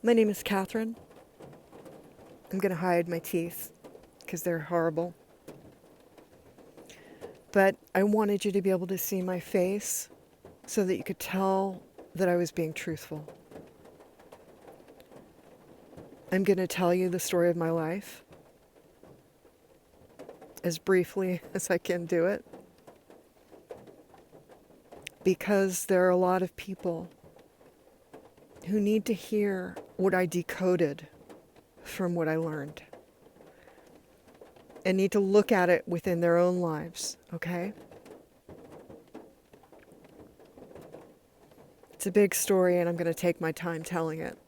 My name is Catherine. I'm going to hide my teeth because they're horrible. But I wanted you to be able to see my face so that you could tell that I was being truthful. I'm going to tell you the story of my life as briefly as I can do it, because there are a lot of people who need to hear what I decoded from what I learned and need to look at it within their own lives, okay? It's a big story and I'm going to take my time telling it.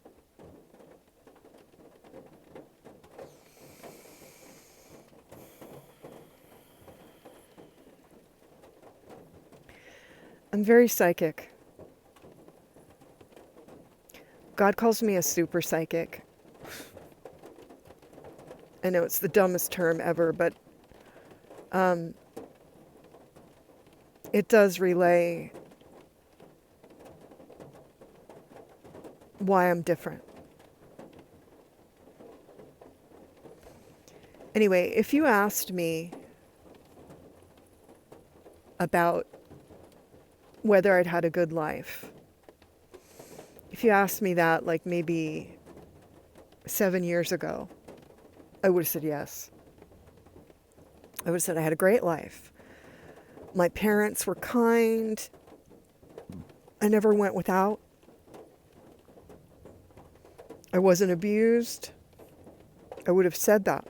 I'm very psychic. God calls me a super psychic. I know it's the dumbest term ever, but it does relay why I'm different. Anyway, if you asked me about whether I'd had a good life, if you asked me that like maybe 7 years ago, I would have said yes. I would have said I had a great life. My parents were kind. I never went without. I wasn't abused. I would have said that.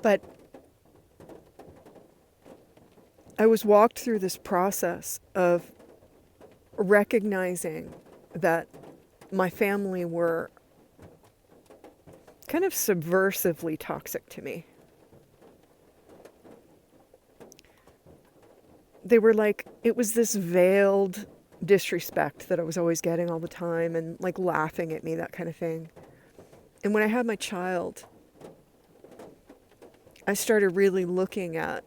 But I was walked through this process of recognizing that my family were kind of subversively toxic to me. They were like, it was this veiled disrespect that I was always getting all the time and like laughing at me, that kind of thing. And when I had my child, I started really looking at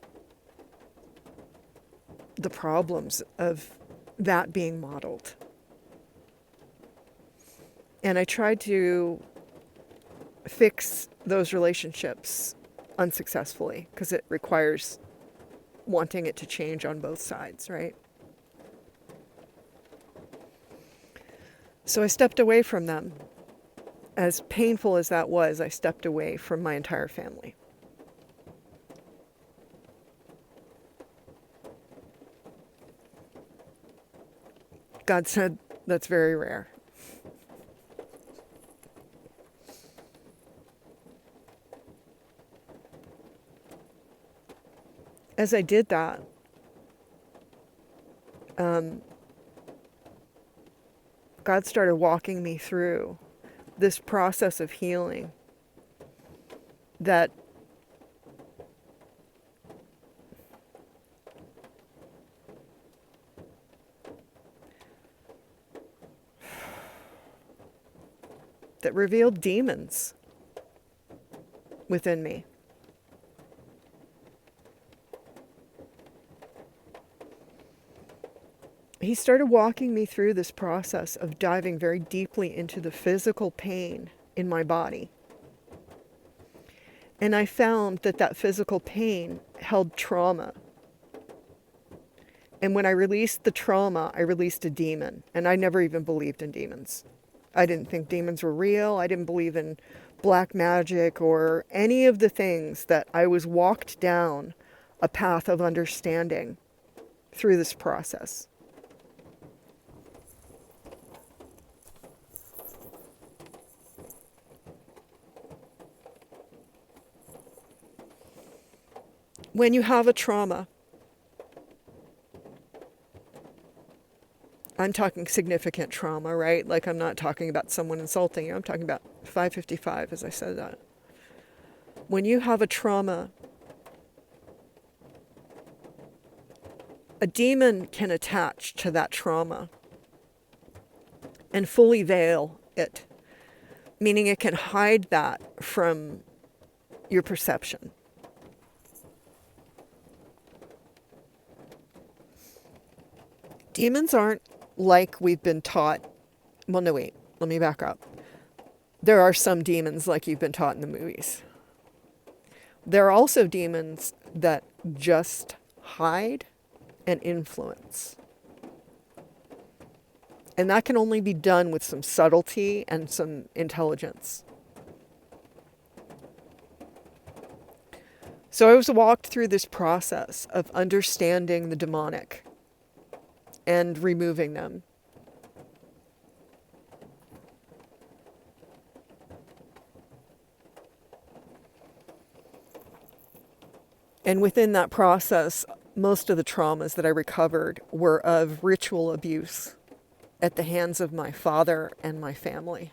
the problems of that being modeled. And I tried to fix those relationships unsuccessfully because it requires wanting it to change on both sides, right? So I stepped away from them. As painful as that was, I stepped away from my entire family. God said, that's very rare. As I did that, God started walking me through this process of healing that revealed demons within me. He started walking me through this process of diving very deeply into the physical pain in my body. And I found that that physical pain held trauma. And when I released the trauma, I released a demon. And I never even believed in demons. I didn't think demons were real. I didn't believe in black magic or any of the things that I was walked down a path of understanding through this process. When you have a trauma, I'm talking significant trauma, right? Like I'm not talking about someone insulting you. I'm talking about 555, as I said that. When you have a trauma, a demon can attach to that trauma and fully veil it, meaning it can hide that from your perception. Demons aren't like we've been taught. Well, no, wait, let me back up. There are some demons like you've been taught in the movies. There are also demons that just hide and influence. And that can only be done with some subtlety and some intelligence. So I was walked through this process of understanding the demonic and removing them. And within that process, most of the traumas that I recovered were of ritual abuse at the hands of my father and my family.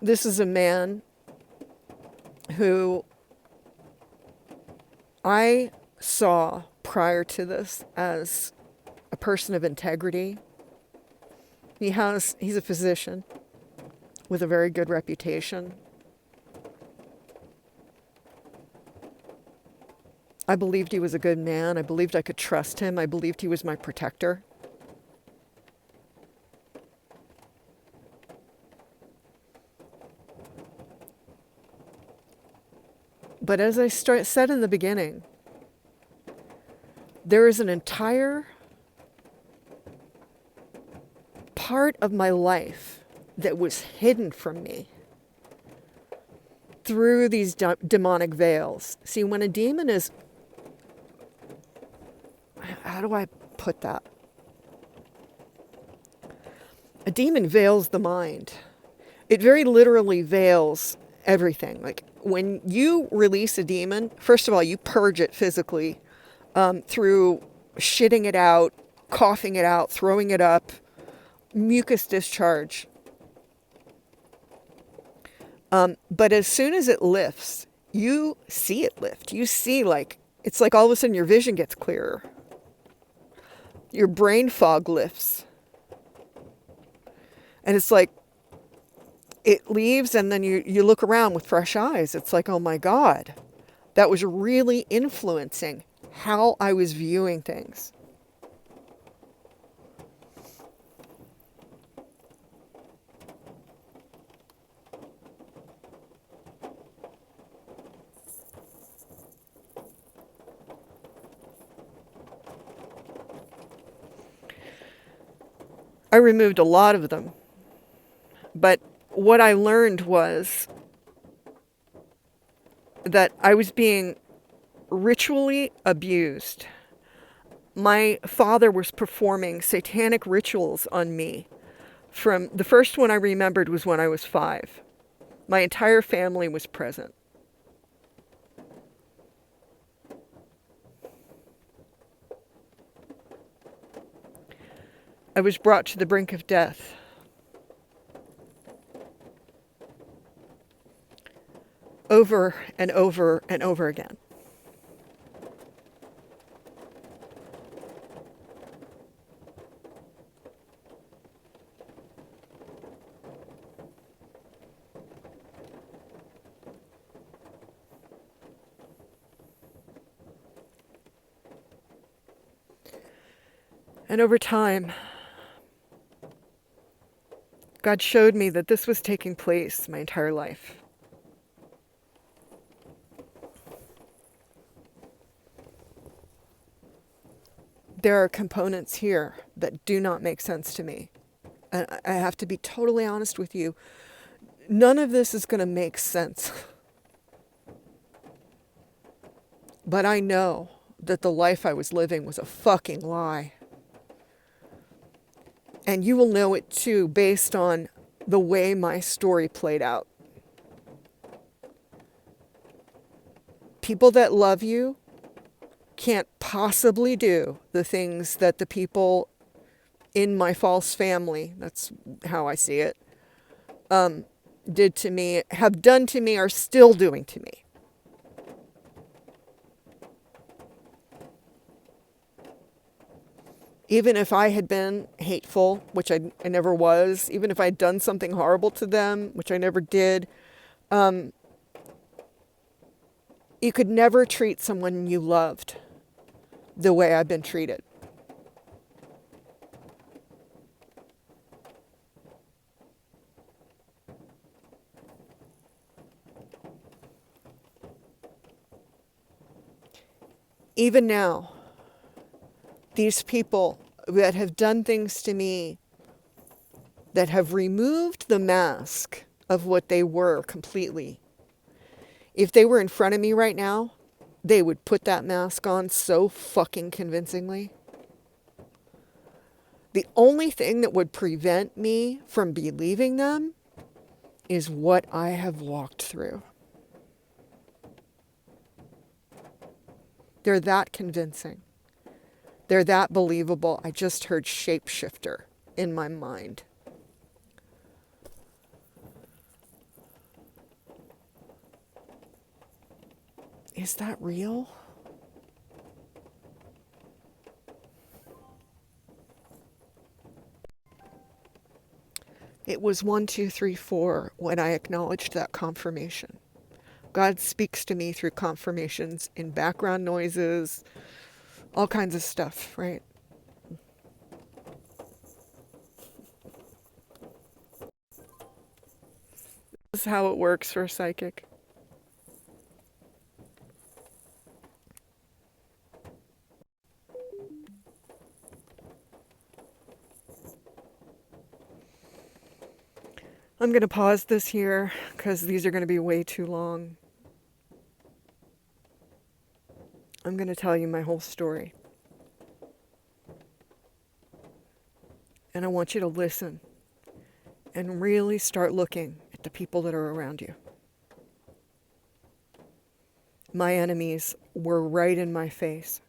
This is a man who I saw prior to this as a person of integrity. He's a physician with a very good reputation. I believed he was a good man. I believed I could trust him. I believed he was my protector. But as I said in the beginning, there is an entire part of my life that was hidden from me through these demonic veils. See, when a demon is, how do I put that? A demon veils the mind. It very literally veils everything. Like when you release a demon, first of all, you purge it physically through shitting it out, coughing it out, throwing it up, mucus discharge. But as soon as it lifts, you see it lift. You see, like, it's like all of a sudden your vision gets clearer. Your brain fog lifts. And it's like, it leaves and then you look around with fresh eyes. It's like, oh my God, that was really influencing how I was viewing things. I removed a lot of them. But what I learned was that I was being ritually abused. My father was performing satanic rituals on me. From the first one I remembered was when I was 5. My entire family was present. I was brought to the brink of death. Over and over and over again. And over time, God showed me that this was taking place my entire life. There are components here that do not make sense to me. And I have to be totally honest with you. None of this is going to make sense. But I know that the life I was living was a fucking lie. And you will know it too based on the way my story played out. People that love you can't possibly do the things that the people in my false family, that's how I see it, did to me, have done to me, are still doing to me. Even if I had been hateful, which I never was, even if I had done something horrible to them, which I never did, you could never treat someone you loved the way I've been treated. Even now, these people that have done things to me, that have removed the mask of what they were completely, if they were in front of me right now, they would put that mask on so fucking convincingly. The only thing that would prevent me from believing them is what I have walked through. They're that convincing. They're that believable. I just heard shapeshifter in my mind. Is that real? It was 1, 2, 3, 4 when I acknowledged that confirmation. God speaks to me through confirmations in background noises, all kinds of stuff, right? This is how it works for a psychic. I'm going to pause this here because these are going to be way too long. I'm going to tell you my whole story. And I want you to listen and really start looking at the people that are around you. My enemies were right in my face,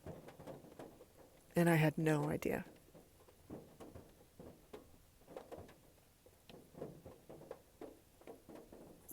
and I had no idea.